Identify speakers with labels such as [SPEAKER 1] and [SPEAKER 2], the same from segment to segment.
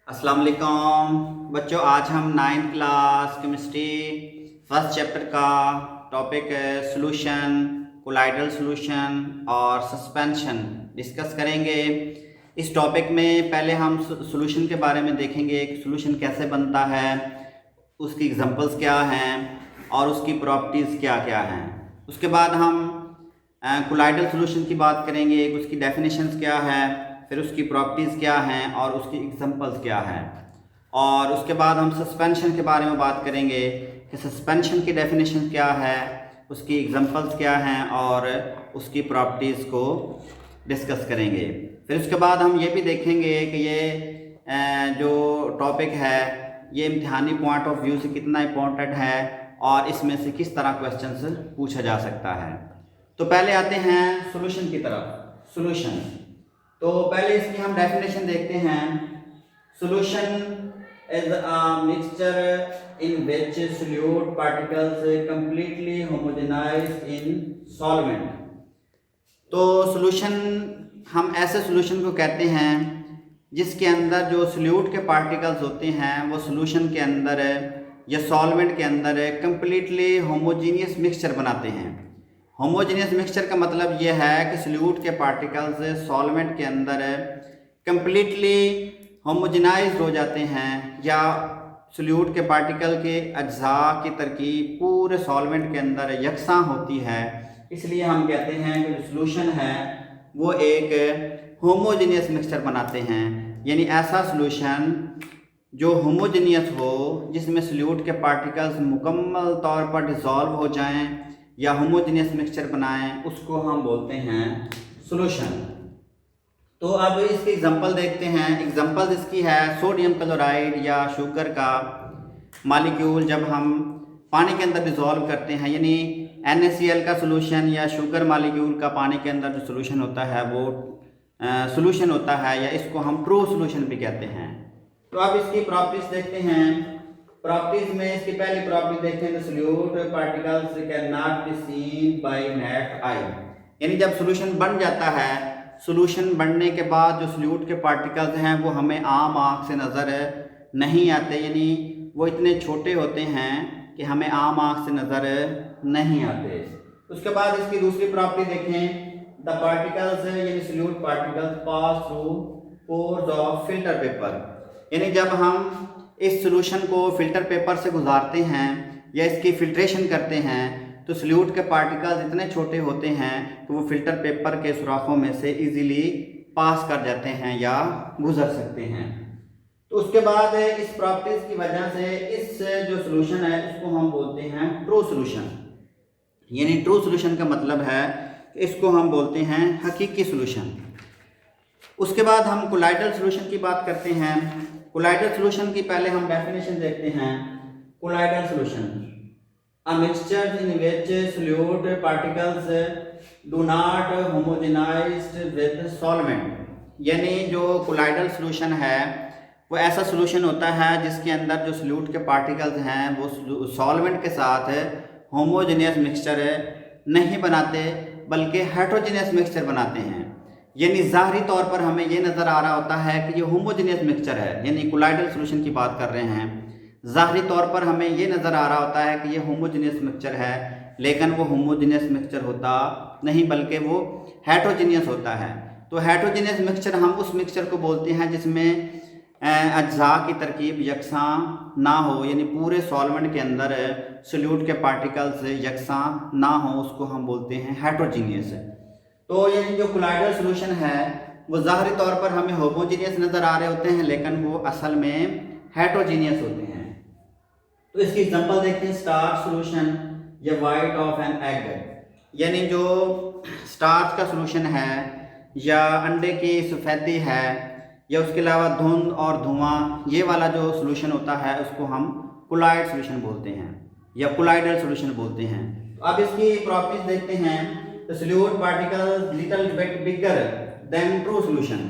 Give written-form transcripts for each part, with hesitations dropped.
[SPEAKER 1] अस्सलाम वालेकुम बच्चों, आज हम 9th class chemistry first chapter का टॉपिक सोल्यूशन, कोलाइडल सोल्यूशन और सस्पेंशन डिस्कस करेंगे। इस टॉपिक में पहले हम सोल्यूशन के बारे में देखेंगे कि सोल्यूशन कैसे बनता है, उसकी एग्जांपल्स क्या हैं और उसकी प्रॉपर्टीज़ क्या क्या हैं। उसके बाद हम कोलाइडल सोल्यूशन की बात करेंगे कि उसकी डेफिनेशंस क्या है, फिर उसकी प्रॉपर्टीज़ क्या हैं और उसकी एग्जांपल्स क्या हैं। और उसके बाद हम सस्पेंशन के बारे में बात करेंगे कि सस्पेंशन की डेफिनेशन क्या है, उसकी एग्जांपल्स क्या हैं और उसकी प्रॉपर्टीज़ को डिस्कस करेंगे। फिर उसके बाद हम ये भी देखेंगे कि ये जो टॉपिक है ये इम्तिहानी पॉइंट ऑफ व्यू से कितना इम्पोर्टेंट है और इसमें से किस तरह क्वेश्चंस पूछा जा सकता है। तो पहले आते हैं सॉल्यूशन की तरफ। सॉल्यूशन, तो पहले इसकी हम डेफिनेशन देखते हैं। Solution is a mixture in which solute particles completely homogenised in solvent. तो सॉल्यूशन, हम ऐसे सॉल्यूशन को कहते हैं जिसके अंदर जो सोल्यूट के पार्टिकल्स होते हैं वो सॉल्यूशन के अंदर या सॉल्वेंट के अंदर कंप्लीटली होमोजीनियस मिक्सचर बनाते हैं। होमोजीनियस मिक्सचर का मतलब ये है कि सोल्यूट के पार्टिकल्स सॉल्वेंट के अंदर कंप्लीटली होमोजेनाइज्ड हो जाते हैं या सोल्यूट के पार्टिकल के अज्जा की तरकीब पूरे सॉल्वेंट के अंदर यकसां होती है। इसलिए हम कहते हैं कि जो सोल्यूशन है वो एक होमोजीनियस मिक्सचर बनाते हैं, यानी ऐसा सोल्यूशन जो होमोजीनियस हो, जिसमें सोल्यूट के पार्टिकल्स मुकम्मल तौर पर डिज़ोल्व हो जाएं या होमोजीनियस मिक्सचर बनाएं, उसको हम बोलते हैं सॉल्यूशन। तो अब इसकी एग्जांपल देखते हैं। एग्जांपल इसकी है सोडियम क्लोराइड या शुगर का मॉलिक्यूल जब हम पानी के अंदर डिज़ोल्व करते हैं, यानी NaCl का सॉल्यूशन या शुगर मॉलिक्यूल का पानी के अंदर जो सॉल्यूशन होता है वो सॉल्यूशन होता है, या इसको हम ट्रू सॉल्यूशन भी कहते हैं। तो अब इसकी प्रॉपर्टीज देखते हैं। प्रॉपर्टीज में इसकी पहली प्रॉपर्टी देखें तो solute particles can not be seen by naked eye, यानी जब सॉल्यूशन बन जाता है, सॉल्यूशन बनने के बाद जो सोल्यूट के पार्टिकल्स हैं वो हमें आम आँख से नज़र नहीं आते, यानी वो इतने छोटे होते हैं कि हमें आम आँख से नज़र नहीं आते। उसके बाद इसकी दूसरी प्रॉपर्टी देखें, द पार्टिकल्स यानी solute particles pass through pores of filter paper, यानी जब हम इस सॉल्यूशन को फिल्टर पेपर से गुजारते हैं या इसकी फिल्ट्रेशन करते हैं तो सोल्यूट के पार्टिकल्स इतने छोटे होते हैं कि वो फिल्टर पेपर के सुराखों में से इजीली पास कर जाते हैं या गुजर सकते हैं। तो उसके बाद इस प्रॉपर्टीज की वजह से इस जो सॉल्यूशन है इसको हम बोलते हैं ट्रू सॉल्यूशन, यानी ट्रू सॉल्यूशन का मतलब है कि इसको हम बोलते हैं हकीकी सॉल्यूशन। उसके बाद हम कोलाइडल सॉल्यूशन की बात करते हैं। कोलाइडल सॉल्यूशन की पहले हम डेफिनेशन देखते हैं। Colloidal solution, a mixture in which solute particles do not homogenised with solvent, यानी जो कोलाइडल सॉल्यूशन है वो ऐसा सॉल्यूशन होता है जिसके अंदर जो सोल्यूट के पार्टिकल्स हैं वो सॉल्वेंट के साथ होमोजेनियस मिक्सचर नहीं बनाते बल्कि हेट्रोजेनियस मिक्सचर बनाते हैं। यानी ज़ाहरी तौर पर हमें ये नज़र आ रहा होता है कि ये होमोजेनियस मिक्सचर है, यानी कोलाइडल सॉल्यूशन की बात कर रहे हैं। ज़ाहरी तौर पर हमें ये नज़र आ रहा होता है कि ये होमोजेनियस मिक्सचर है, लेकिन वो होमोजेनियस मिक्सचर होता नहीं बल्कि वो हेट्रोजेनियस होता है। तो हेट्रोजेनियस मिक्सचर हम उस मिक्सचर को बोलते हैं जिसमें अज्जा की तरकीब यकसां ना हो, यानी पूरे सॉल्वेंट के अंदर सोल्यूट के पार्टिकल्स यकसां ना हो, उसको हम बोलते हैं हेट्रोजीनियस। तो ये जो कोलाइडल सॉल्यूशन है वो ज़ाहरी तौर पर हमें होमोजीनियस नज़र आ रहे होते हैं लेकिन वो असल में हेट्रोजीनियस होते हैं। तो इसकी एग्जांपल देखते हैं। स्टार्च सॉल्यूशन या वाइट ऑफ एन एग, यानी जो स्टार्च का सॉल्यूशन है या अंडे की सफ़ेदी है या उसके अलावा धुंध और धुआं, ये वाला जो सॉल्यूशन होता है उसको हम कोलाइड सॉल्यूशन बोलते हैं या कोलाइडल सॉल्यूशन बोलते हैं। तो अब इसकी प्रॉपर्टीज देखते हैं। The solute particle little bit bigger than true solution,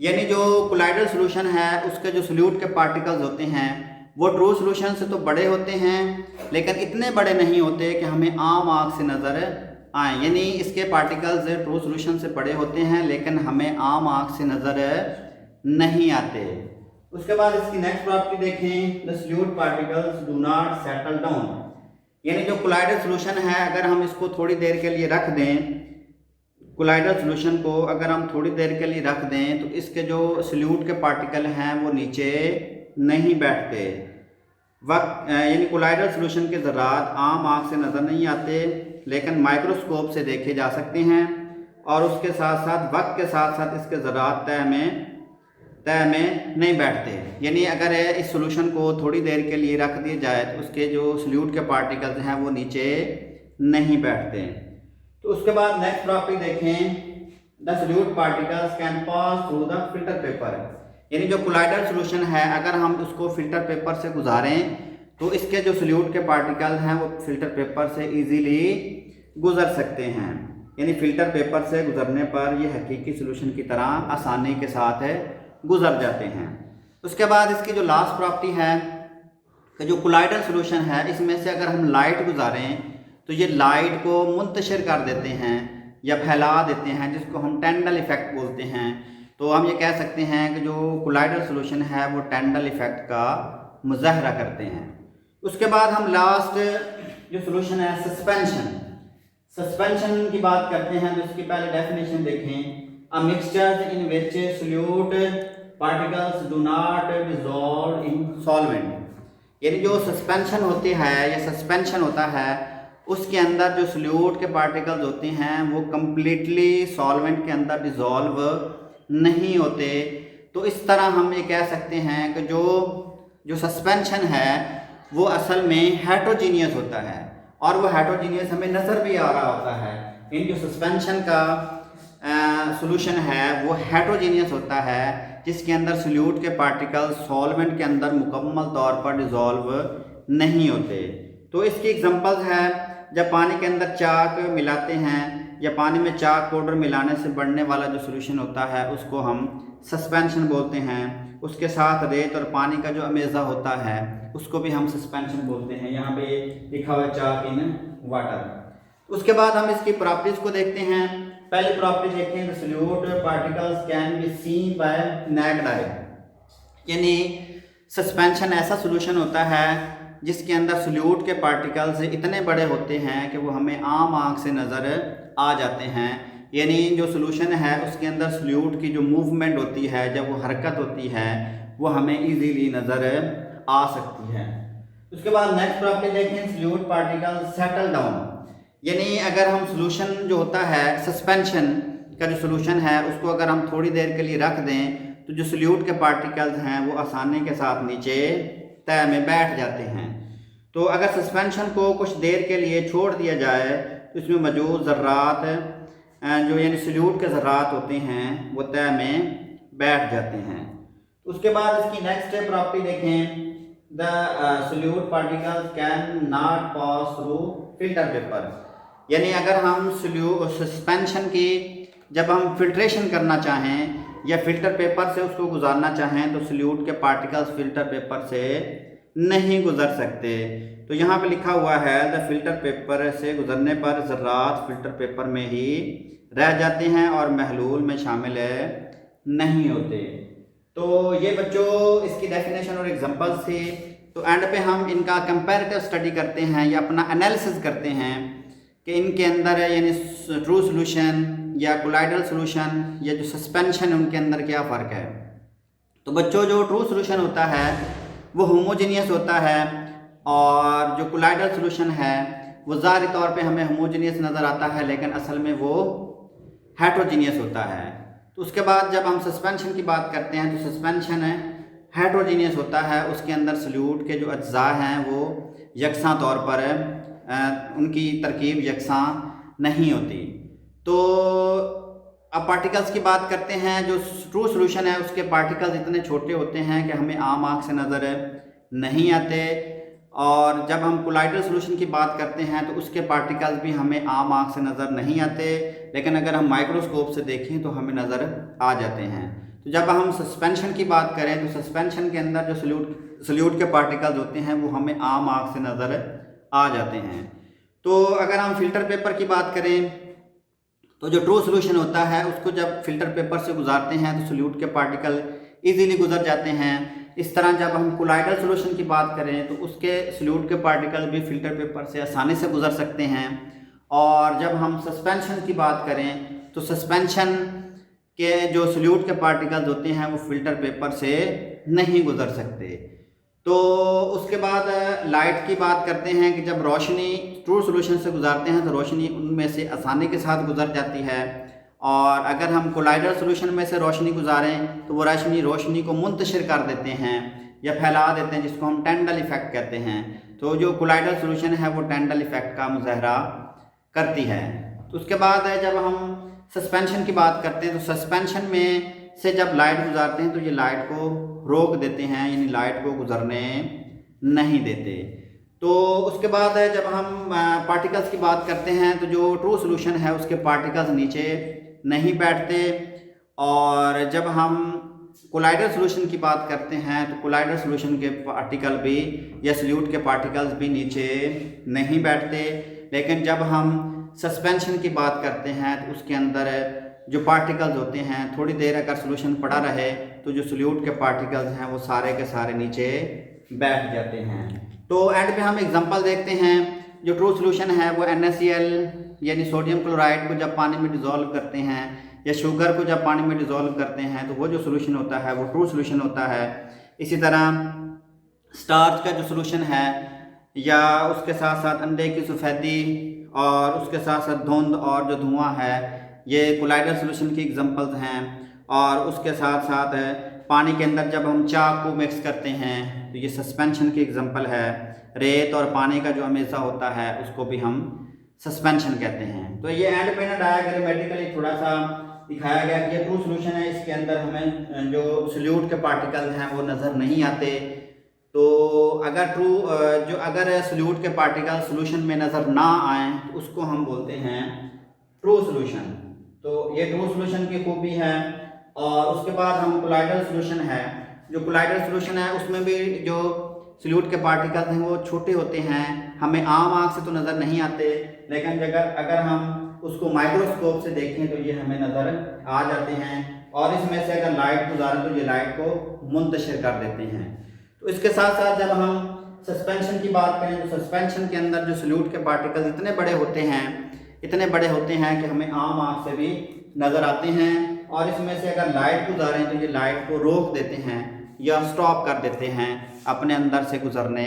[SPEAKER 1] यानी जो कोलाइडल सॉल्यूशन है उसके जो सोल्यूट के पार्टिकल्स होते हैं वो ट्रू सॉल्यूशन से तो बड़े होते हैं लेकिन इतने बड़े नहीं होते कि हमें आम आँख से नज़र आए, यानी इसके पार्टिकल्स ट्रू सॉल्यूशन से बड़े होते हैं लेकिन हमें आम आँख से नज़र नहीं आते। उसके बाद इसकी नेक्स्ट प्रॉपर्टी देखें, the solute particles do not settle down. यानी जो कोलाइडल सॉल्यूशन है, अगर हम इसको थोड़ी देर के लिए रख दें, कोलाइडल सॉल्यूशन को अगर हम थोड़ी देर के लिए रख दें तो इसके जो सॉल्यूट के पार्टिकल हैं वो नीचे नहीं बैठते। वक्त यानी कोलाइडल सॉल्यूशन के ज़रात आम आँख से नज़र नहीं आते, लेकिन माइक्रोस्कोप से देखे जा सकते हैं, और उसके साथ साथ वक्त के साथ साथ इसके ज़रात तय में नहीं बैठते। यानी अगर इस सॉल्यूशन को थोड़ी देर के लिए रख दिया जाए तो उसके जो सॉल्यूट के पार्टिकल्स हैं वो नीचे नहीं बैठते। तो उसके बाद नेक्स्ट प्रॉपर्टी देखें, the solute particles can pass through the filter paper. यानी जो कोलाइडल सॉल्यूशन है, अगर हम उसको फिल्टर पेपर से गुजारें तो इसके जो सॉल्यूट के पार्टिकल हैं वो फिल्टर पेपर से इजीली गुजर सकते हैं। यानी फिल्टर पेपर से गुजरने पर ये हकीकी सॉल्यूशन की तरह आसानी के साथ गुजर जाते हैं। उसके बाद इसकी जो लास्ट प्रॉपर्टी है कि जो कोलाइडल सॉल्यूशन है, इसमें से अगर हम लाइट गुजारें तो ये लाइट को मुंतशिर कर देते हैं या फैला देते हैं, जिसको हम टेंडल इफेक्ट बोलते हैं। तो हम ये कह सकते हैं कि जो कोलाइडल सॉल्यूशन है वो टेंडल इफेक्ट का मुज़ाहरा करते हैं। उसके बाद हम लास्ट जो सॉल्यूशन है सस्पेंशन की बात करते हैं। तो इसकी पहले डेफिनेशन देखें, a mixture in which solute particles do not dissolve in solvent. यानी जो सस्पेंशन होती है या सस्पेंशन होता है उसके अंदर जो सॉल्यूट के पार्टिकल्स होते हैं वो कम्प्लीटली सॉल्वेंट के अंदर डिसॉल्व नहीं होते। तो इस तरह हम ये कह सकते हैं कि जो सस्पेंशन है वो असल में हेट्रोजीनियस होता है, और वो हेट्रोजीनियस हमें नज़र भी आ रहा होता है। इन जो सस्पेंशन का सॉल्यूशन है वो हेट्रोजीनियस होता है, जिसके अंदर सॉल्यूट के पार्टिकल सॉल्वेंट के अंदर मुकम्मल तौर पर डिसॉल्व नहीं होते। तो इसकी एग्जांपल्स है, जब पानी के अंदर चाक मिलाते हैं या पानी में चाक पाउडर मिलाने से बढ़ने वाला जो सॉल्यूशन होता है उसको हम सस्पेंशन बोलते हैं। उसके साथ रेत और पानी का जो अमेज़ा होता है उसको भी हम सस्पेंशन बोलते हैं। यहाँ पे लिखा हुआ है चाक इन वाटर। उसके बाद हम इसकी प्रॉपर्टीज को देखते हैं। पहली प्रॉपर्टी देखें, the solute particles can be seen bye naked eye. यानी सस्पेंशन ऐसा सॉल्यूशन होता है जिसके अंदर सॉल्यूट के पार्टिकल्स इतने बड़े होते हैं कि वो हमें आम आँख से नज़र आ जाते हैं। यानी जो सॉल्यूशन है उसके अंदर सॉल्यूट की जो मूवमेंट होती है, जब वो हरकत होती है, वो हमें इजीली नज़र आ सकती है। उसके बाद नेक्स्ट प्रॉपर्टी देखें, सॉल्यूट पार्टिकल सेटल डाउन। यानी अगर हम सॉल्यूशन जो होता है सस्पेंशन का जो सॉल्यूशन है उसको अगर हम थोड़ी देर के लिए रख दें तो जो सॉल्यूट के पार्टिकल्स हैं वो आसानी के साथ नीचे तय में बैठ जाते हैं। तो अगर सस्पेंशन को कुछ देर के लिए छोड़ दिया जाए तो इसमें मौजूद ज़र्रात जो यानी सॉल्यूट के ज़र्रात होते हैं वो तय में बैठ जाते हैं। उसके बाद इसकी नेक्स्ट प्रॉपर्टी देखें, the solute particles can not pass through filter paper. यानी अगर हम सस्पेंशन की जब हम फिल्ट्रेशन करना चाहें या फिल्टर पेपर से उसको गुजारना चाहें तो सॉल्यूट के पार्टिकल्स फिल्टर पेपर से नहीं गुजर सकते। तो यहाँ पे लिखा हुआ है, द फिल्टर पेपर से गुजरने पर ज़र्रात फिल्टर पेपर में ही रह जाते हैं और महलूल में शामिल नहीं होते। तो ये बच्चों इसकी डेफिनेशन और एग्जांपल्स थे। तो एंड पे हम इनका कंपैरेटिव स्टडी करते हैं या अपना एनालिसिस करते हैं कि इनके अंदर यानी ट्रू सॉल्यूशन या कोलाइडल सॉल्यूशन या जो सस्पेंशन है उनके अंदर क्या फ़र्क है। तो बच्चों जो ट्रू सॉल्यूशन होता है वो होमोजीनियस होता है, और जो कोलाइडल सॉल्यूशन है वो ज़ाहिरी तौर पे हमें होमोजीनियस नज़र आता है, लेकिन असल में वो हेट्रोजीनियस होता है। तो उसके बाद जब हम सस्पेंशन की बात करते हैं तो सस्पेंशन हेट्रोजीनियस होता है, उसके अंदर सॉल्यूट के जो अज्जा हैं वो यकसां तौर पर उनकी तरकीब यकसां नहीं होती। तो अब पार्टिकल्स की बात करते हैं। जो ट्रू सॉल्यूशन है उसके पार्टिकल्स इतने छोटे होते हैं कि हमें आम आँख से नज़र नहीं आते, और जब हम कोलाइडल सॉल्यूशन की बात करते हैं तो उसके पार्टिकल्स भी हमें आम आँख से नज़र नहीं आते, लेकिन अगर हम माइक्रोस्कोप से देखें तो हमें नज़र आ जाते हैं। तो जब हम सस्पेंशन की बात करें तो सस्पेंशन के अंदर जो सॉल्यूट के पार्टिकल्स होते हैं वो हमें आम आँख से नज़र आ जाते हैं। तो अगर हम फिल्टर पेपर की बात करें तो जो ट्रू सॉल्यूशन होता है उसको जब फिल्टर पेपर से गुजारते हैं तो सॉल्यूट के पार्टिकल इजीली गुजर जाते हैं, इस तरह जब हम कोलाइडल सॉल्यूशन की बात करें तो उसके सॉल्यूट के पार्टिकल भी फिल्टर पेपर से आसानी से गुजर सकते हैं। और जब हम सस्पेंशन की बात करें तो सस्पेंशन के जो सॉल्यूट के पार्टिकल्स होते हैं वो फिल्टर पेपर से नहीं गुजर सकते। तो उसके बाद लाइट की बात करते हैं कि जब रोशनी ट्रू सॉल्यूशन से गुजारते हैं तो रोशनी उनमें से आसानी के साथ गुजर जाती है, और अगर हम कोलाइडल सॉल्यूशन में से रोशनी गुजारें तो वो रोशनी को मुंतशिर कर देते हैं या फैला देते हैं, जिसको हम टेंडल इफेक्ट कहते हैं। तो जो कोलाइडल सॉल्यूशन है वो टेंडल इफेक्ट का मुजाहरा करती है। तो उसके बाद जब हम सस्पेंशन की बात करते हैं तो सस्पेंशन में से जब लाइट गुजारते हैं तो ये लाइट को रोक देते हैं, यानी लाइट को गुजरने नहीं देते। तो उसके बाद जब हम पार्टिकल्स की बात करते हैं तो जो ट्रू सॉल्यूशन है उसके पार्टिकल्स नीचे नहीं बैठते। और जब हम कोलाइडल सॉल्यूशन की बात करते हैं तो कोलाइडल सॉल्यूशन के पार्टिकल भी या सॉल्यूट के पार्टिकल्स भी नीचे नहीं बैठते। लेकिन जब हम सस्पेंशन की बात करते हैं तो उसके अंदर जो पार्टिकल्स होते हैं, थोड़ी देर अगर सॉल्यूशन पड़ा रहे तो जो सॉल्यूट के पार्टिकल्स हैं वो सारे के सारे नीचे बैठ जाते हैं। तो एंड पे हम एग्जांपल देखते हैं। जो ट्रू सॉल्यूशन है वो NaCl यानी सोडियम क्लोराइड को जब पानी में डिज़ोल्व करते हैं या शुगर को जब पानी में डिज़ोल्व करते हैं तो वो जो सॉल्यूशन होता है वो ट्रू सॉल्यूशन होता है। इसी तरह स्टार्च का जो सॉल्यूशन है या उसके साथ साथ अंडे की सफ़ेदी और उसके साथ साथ धुंध और जो धुआं है, ये कोलाइडल सॉल्यूशन की एग्जांपल्स हैं। और उसके साथ साथ पानी के अंदर जब हम चाक को मिक्स करते हैं तो ये सस्पेंशन की एग्जांपल है। रेत और पानी का जो अमेज़ा होता है उसको भी हम सस्पेंशन कहते हैं। तो ये एंड पे ना डायग्रामेटिकली थोड़ा सा दिखाया गया कि ये ट्रू सॉल्यूशन है, इसके अंदर हमें जो सॉल्यूट के पार्टिकल्स हैं वो नज़र नहीं आते। तो अगर सॉल्यूट के पार्टिकल सॉल्यूशन में नज़र ना आए तो उसको हम बोलते हैं ट्रू सॉल्यूशन। तो ये ट्रू सॉल्यूशन की खूबी है। और उसके बाद हम कोलाइडल सॉल्यूशन है। जो कोलाइडल सॉल्यूशन है उसमें भी जो सॉल्यूट के पार्टिकल्स हैं वो छोटे होते हैं, हमें आम आँख से तो नज़र नहीं आते, लेकिन अगर हम उसको माइक्रोस्कोप से देखें तो ये हमें नज़र आ जाते हैं। और इसमें से अगर लाइट गुजारें तो ये लाइट को मुंतशिर कर देते हैं। तो इसके साथ साथ जब हम सस्पेंशन की बात करें तो सस्पेंशन के अंदर जो सॉल्यूट के पार्टिकल्स इतने बड़े होते हैं कि हमें आम आँख से भी नज़र आते हैं। और इसमें से अगर लाइट गुजारें तो ये लाइट को रोक देते हैं या स्टॉप कर देते हैं, अपने अंदर से गुजरने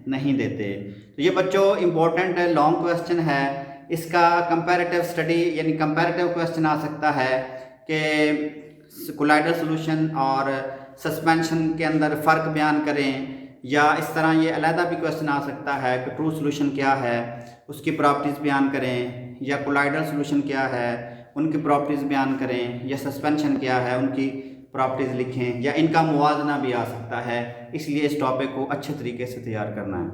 [SPEAKER 1] नहीं देते। तो ये बच्चों इम्पोर्टेंट लॉन्ग क्वेश्चन है। इसका कंपैरेटिव स्टडी यानी कंपैरेटिव क्वेश्चन आ सकता है कि कोलाइडल सॉल्यूशन और सस्पेंशन के अंदर फ़र्क बयान करें, या इस तरह ये अलहदा भी क्वेश्चन आ सकता है कि ट्रू सॉल्यूशन क्या है उसकी प्रॉपर्टीज़ बयान करें, या कोलाइडल सॉल्यूशन क्या है उनकी प्रॉपर्टीज़ बयान करें, या सस्पेंशन क्या है उनकी प्रॉपर्टीज़ लिखें, या इनका मुवाजना भी आ सकता है। इसलिए इस टॉपिक को अच्छे तरीके से तैयार करना है।